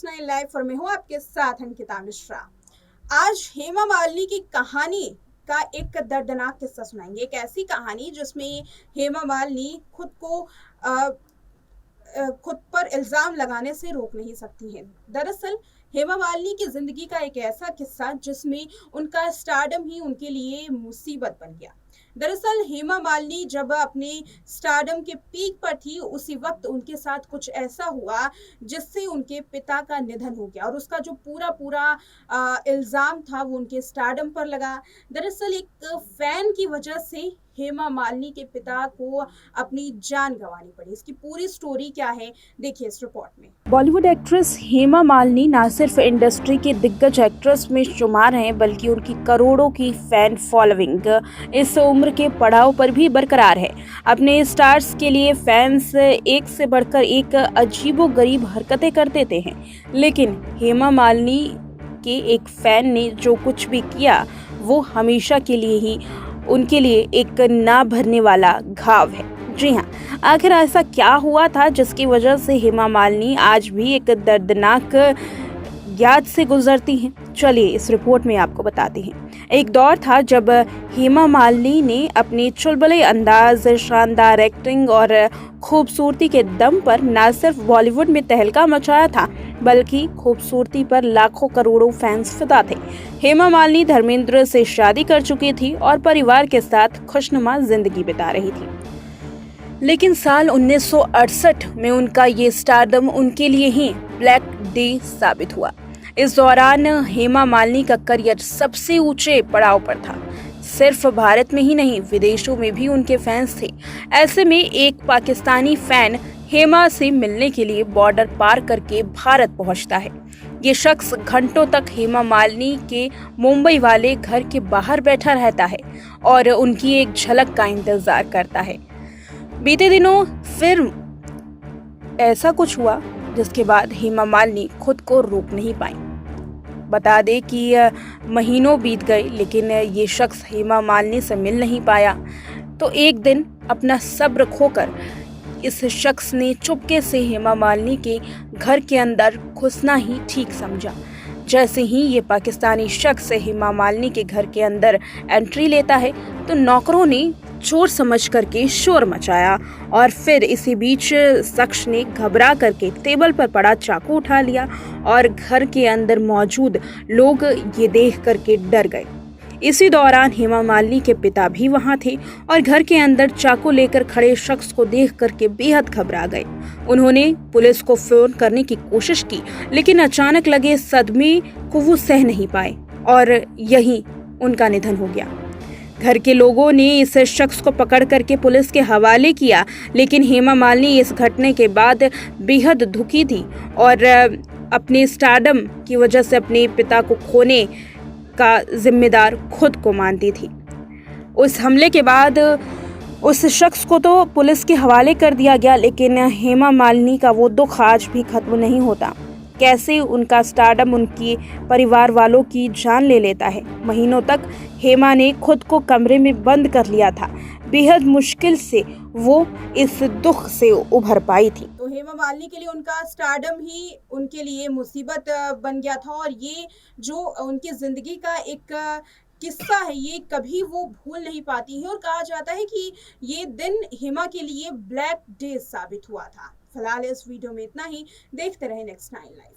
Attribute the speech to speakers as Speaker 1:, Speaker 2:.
Speaker 1: 9 live और मैं हूँ आपके साथ अंकिता मिश्रा। आज हेमा मालिनी की कहानी का एक दर्दनाक किस्सा सुनाएंगे। एक ऐसी कहानी जिसमें हेमा मालिनी खुद पर इल्जाम लगाने से रोक नहीं सकती हैं। दरअसल हेमा मालिनी की जिंदगी का एक ऐसा किस्सा जिसमें उनका स्टारडम ही उनके लिए मुसीबत बन गया। दरअसल हेमा मालिनी जब अपने स्टारडम के पीक पर थी, उसी वक्त उनके साथ कुछ ऐसा हुआ जिससे उनके पिता का निधन हो गया और उसका जो पूरा पूरा इल्जाम था वो उनके स्टारडम पर लगा। दरअसल एक फैन की वजह से हेमा मालिनी के पिता को अपनी जान गंवानी पड़ी। इसकी पूरी स्टोरी क्या है, देखिए इस रिपोर्ट में।
Speaker 2: बॉलीवुड एक्ट्रेस हेमा मालिनी न सिर्फ इंडस्ट्री की दिग्गज एक्ट्रेस में शुमार हैं, बल्कि उनकी करोड़ों की फैन फॉलोइंग इस उम्र के पड़ाव पर भी बरकरार है। अपने स्टार्स के लिए फैंस एक से बढ़कर एक अजीबोगरीब हरकतें कर देते हैं, लेकिन हेमा मालिनी के एक फैन ने जो कुछ भी किया वो हमेशा के लिए ही उनके लिए एक ना भरने वाला घाव है। जी हाँ, आखिर ऐसा क्या हुआ था जिसकी वजह से हेमा मालिनी आज भी एक दर्दनाक याद से गुजरती हैं? चलिए इस रिपोर्ट में आपको बताते हैं। एक दौर था जब हेमा मालिनी ने अपने चुलबुले अंदाज, शानदार एक्टिंग और खूबसूरती के दम पर न सिर्फ बॉलीवुड में तहलका मचाया था, बल्कि खूबसूरती पर लाखों करोड़ों फैंस फिदा थे। हेमा मालिनी धर्मेंद्र से शादी कर चुकी थी और परिवार के साथ खुशनुमा जिंदगी बिता रही थी। लेकिन साल 1968 में उनका ये स्टारडम उनके लिए ही ब्लैक डे साबित हुआ। इस दौरान हेमा मालिनी का करियर सबसे ऊंचे पड़ाव पर था। सिर्फ भारत में ही नहीं, विदेशों में भी उनके फैंस थे। ऐसे में एक पाकिस्तानी फैन हेमा से मिलने के लिए बॉर्डर पार करके भारत पहुंचता है। ये शख्स घंटों तक हेमा मालिनी के मुंबई वाले घर के बाहर बैठा रहता है और उनकी एक झलक का इंतजार करता है। बीते दिनों फिर ऐसा कुछ हुआ जिसके बाद हेमा मालिनी खुद को रोक नहीं पाई। बता दें कि महीनों बीत गए, लेकिन ये शख्स हेमा मालिनी से मिल नहीं पाया। तो एक दिन अपना सब्र खोकर इस शख्स ने चुपके से हेमा मालिनी के घर के अंदर घुसना ही ठीक समझा। जैसे ही ये पाकिस्तानी शख्स हेमा मालिनी के घर के अंदर एंट्री लेता है तो नौकरों ने चोर समझ करके शोर मचाया और फिर इसी बीच शख्स ने घबरा करके टेबल पर पड़ा चाकू उठा लिया और घर के अंदर मौजूद लोग ये देख करके डर गए। इसी दौरान हेमा मालिनी के पिता भी वहां थे और घर के अंदर चाकू लेकर खड़े शख्स को देख करके बेहद घबरा गए। उन्होंने पुलिस को फोन करने की कोशिश की, लेकिन अचानक लगे सदमे को वो सह नहीं पाए और यहीं उनका निधन हो गया। घर के लोगों ने इस शख्स को पकड़ करके पुलिस के हवाले किया, लेकिन हेमा मालिनी इस घटने के बाद बेहद दुखी थी और अपने स्टारडम की वजह से अपने पिता को खोने का जिम्मेदार खुद को मानती थी। उस हमले के बाद उस शख्स को तो पुलिस के हवाले कर दिया गया, लेकिन हेमा मालिनी का वो दुख आज भी खत्म नहीं होता। कैसे उनका स्टारडम उनकी परिवार वालों की जान ले लेता है। महीनों तक हेमा ने खुद को कमरे में बंद कर लिया था। बेहद मुश्किल से वो इस दुख से उभर पाई थी।
Speaker 1: तो हेमा मालिनी के लिए उनका स्टारडम ही उनके लिए मुसीबत बन गया था और ये जो उनकी जिंदगी का एक किस्सा है, ये कभी वो भूल नहीं पाती है और कहा जाता है कि ये दिन हेमा के लिए ब्लैक डे साबित हुआ था। फिलहाल इस वीडियो में इतना ही। देखते रहे नेक्स्ट 9 लाइव।